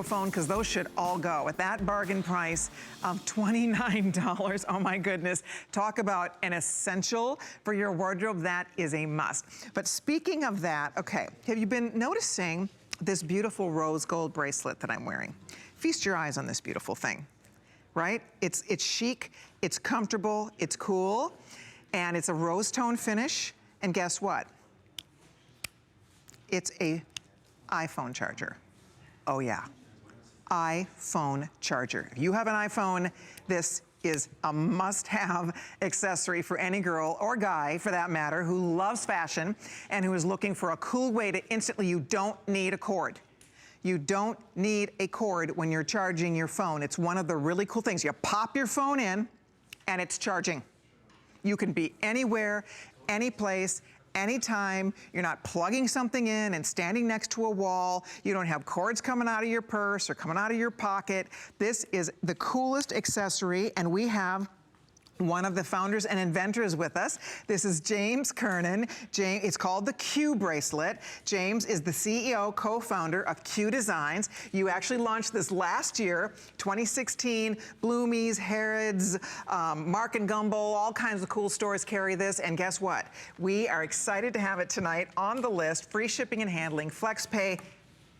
phone, because those should all go at that bargain price of $29. Oh my goodness. Talk about an essential for your wardrobe. That is a must. But speaking of that, okay, have you been noticing this beautiful rose gold bracelet that I'm wearing? Feast your eyes on this beautiful thing, right? It's chic, it's comfortable, it's cool, and it's a rose tone finish. And guess what? It's a iPhone charger. Oh yeah, iPhone charger. If you have an iPhone, this is a must-have accessory for any girl or guy, for that matter, who loves fashion and who is looking for a cool way to instantly, you don't need a cord. You don't need a cord when you're charging your phone. It's one of the really cool things. You pop your phone in and it's charging. You can be anywhere, any place, anytime. You're not plugging something in and standing next to a wall. You don't have cords coming out of your purse or coming out of your pocket. This is the coolest accessory, and we have one of the founders and inventors with us. This is James Kernan. It's called the QBracelet. James is the CEO, co-founder of Q Designs. You actually launched this last year, 2016. Bloomies, Harrods, Mark & Gumbel, all kinds of cool stores carry this. And guess what? We are excited to have it tonight on the list. Free shipping and handling, flex pay.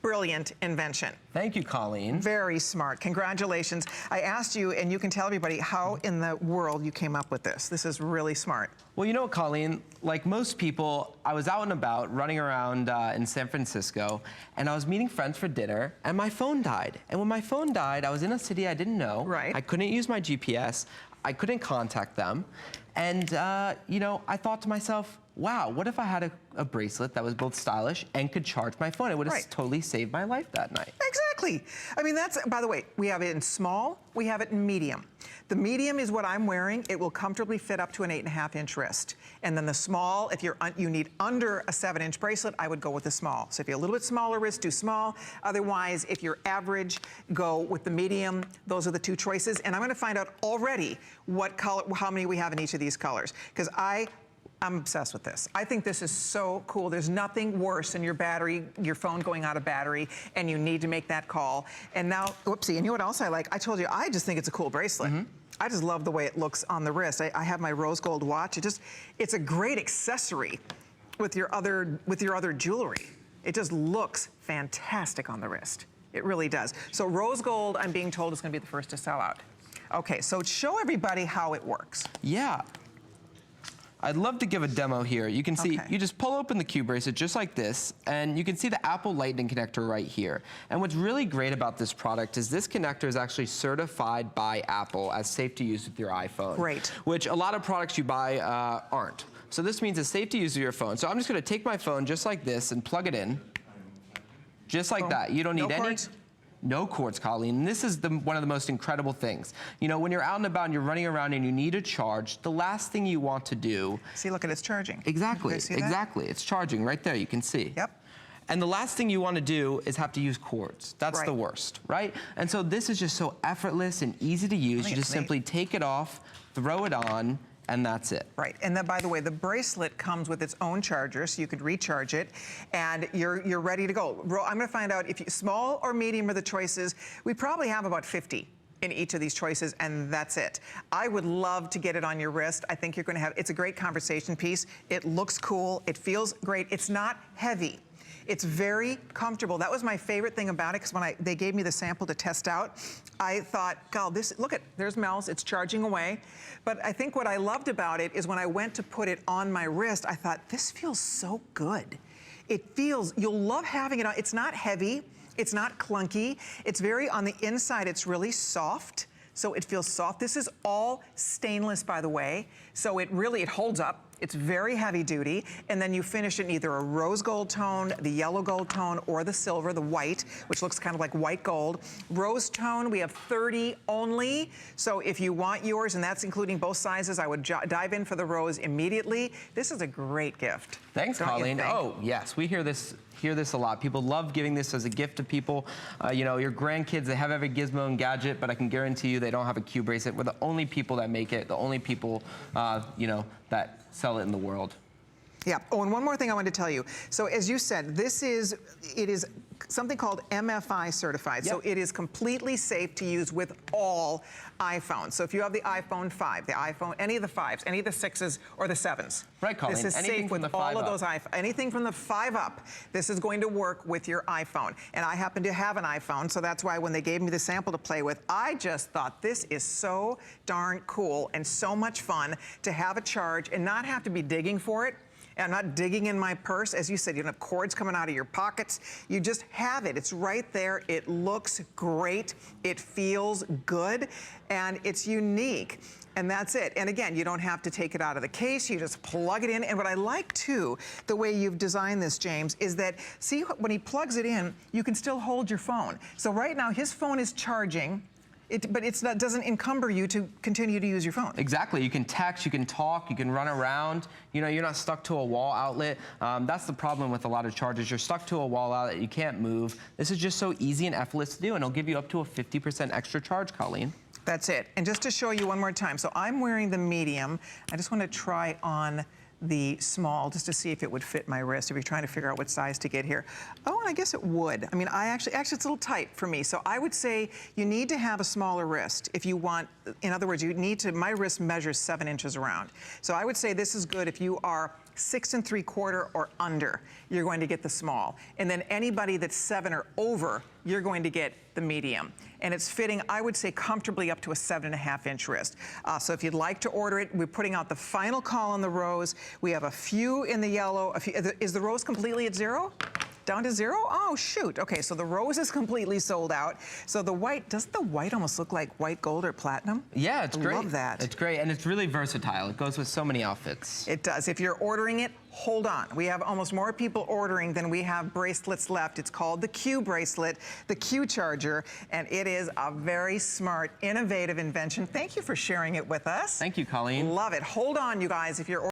Brilliant invention. Thank you, Colleen. Very smart. Congratulations. I asked you, and you can tell everybody how in the world you came up with this. This is really smart. Well, you know what, Colleen? Like most people, I was out and about running around in San Francisco, and I was meeting friends for dinner, and my phone died. And when my phone died, I was in a city I didn't know. Right. I couldn't use my GPS. I couldn't contact them. And, you know, I thought to myself, wow, what if I had a bracelet that was both stylish and could charge my phone? It would have totally saved my life that night. Exactly. I mean, that's, by the way, we have it in small, we have it in medium. The medium is what I'm wearing. It will comfortably fit up to an 8.5-inch wrist. And then the small, if you need under a 7-inch bracelet, I would go with the small. So if you're a little bit smaller wrist, do small. Otherwise, if you're average, go with the medium. Those are the two choices. And I'm gonna find out already what color, how many we have in each of these colors. Because I'm obsessed with this. I think this is so cool. There's nothing worse than your phone going out of battery, and you need to make that call. And now, whoopsie, and you know what else I like? I told you, I just think it's a cool bracelet. I just love the way it looks on the wrist. I have my rose gold watch. It's a great accessory with your other jewelry. It just looks fantastic on the wrist. It really does. So rose gold, I'm being told, is gonna be the first to sell out. Okay, so show everybody how it works. Yeah. I'd love to give a demo here. You can see, you just pull open the QBracelet just like this, and you can see the Apple Lightning connector right here. And what's really great about this product is this connector is actually certified by Apple as safe to use with your iPhone. Great. Which a lot of products you buy aren't. So this means it's safe to use with your phone. So I'm just gonna take my phone just like this and plug it in. Just like that. You don't need any cords. No cords, Colleen. And this is one of the most incredible things. You know, when you're out and about and you're running around and you need a charge, the last thing you want to do... See, look at it's charging. Exactly, exactly. It's charging right there, you can see. Yep. And the last thing you want to do is have to use cords. That's the worst, right? And so this is just so effortless and easy to use. You just simply take it off, throw it on, and that's it. Right, and then by the way, the bracelet comes with its own charger, so you could recharge it, and you're ready to go. I'm gonna find out if small or medium are the choices. We probably have about 50 in each of these choices, and that's it. I would love to get it on your wrist. I think you're gonna have, it's a great conversation piece. It looks cool, it feels great. It's not heavy. It's very comfortable. That was my favorite thing about it, because when they gave me the sample to test out, I thought, God, there's Mel's, it's charging away. But I think what I loved about it is when I went to put it on my wrist, I thought, this feels so good. It feels, you'll love having it on. It's not heavy, it's not clunky. It's very, on the inside, it's really soft. So it feels soft. This is all stainless, by the way. So it holds up. It's very heavy duty, and then you finish it in either a rose gold tone, the yellow gold tone, or the silver, the white, which looks kind of like white gold. Rose tone, we have 30 only, so if you want yours, and that's including both sizes, I would dive in for the rose immediately. This is a great gift. Thanks, Colleen. Oh, yes, we hear this a lot. People love giving this as a gift to people. You know, your grandkids, they have every gizmo and gadget, but I can guarantee you they don't have a Q bracelet. We're the only people that make it, the only people, you know, that sell it in the world. Yeah. Oh, and one more thing I wanted to tell you. So as you said, it is something called Mfi Certified. Yep. So it is completely safe to use with all iPhones. So if you have the iPhone 5, the iPhone, any of the 5s, any of the 6s or the 7s. Right, Colleen. This is Anything safe from with the all 5 of up. those anything from the 5 up. This is going to work with your iPhone. And I happen to have an iPhone, so that's why when they gave me the sample to play with, I just thought this is so darn cool and so much fun to have a charge and not have to be digging for it. I'm not digging in my purse. As you said, you don't have cords coming out of your pockets. You just have it. It's right there. It looks great. It feels good. And it's unique. And that's it. And again, you don't have to take it out of the case. You just plug it in. And what I like, too, the way you've designed this, James, is that, see, when he plugs it in, you can still hold your phone. So right now, his phone is charging. But doesn't encumber you to continue to use your phone. Exactly. You can text, you can talk, you can run around. You know, you're not stuck to a wall outlet. That's the problem with a lot of chargers. You're stuck to a wall outlet. You can't move. This is just so easy and effortless to do, and it'll give you up to a 50% extra charge, Colleen. That's it. And just to show you one more time, so I'm wearing the medium. I just want to try on the small just to see if it would fit my wrist, if you're trying to figure out what size to get here. Oh, and I guess it would. I mean, actually it's a little tight for me. So I would say you need to have a smaller wrist if you want, in other words, you need to, my wrist measures 7 inches around. So I would say this is good if you are 6 3/4 or under, you're going to get the small. And then anybody that's 7 or over, you're going to get the medium. And it's fitting, I would say, comfortably up to a 7.5-inch wrist. So if you'd like to order it, we're putting out the final call on the rose. We have a few in the yellow. Is the rose completely at 0? Down to 0? Oh, shoot. Okay, so the rose is completely sold out. So the white, doesn't the white almost look like white gold or platinum? Yeah, it's great. I love that. It's great, and it's really versatile. It goes with so many outfits. It does. If you're ordering it, hold on. We have almost more people ordering than we have bracelets left. It's called the QBracelet, the Q charger, and it is a very smart, innovative invention. Thank you for sharing it with us. Thank you, Colleen. Love it. Hold on, you guys, if you're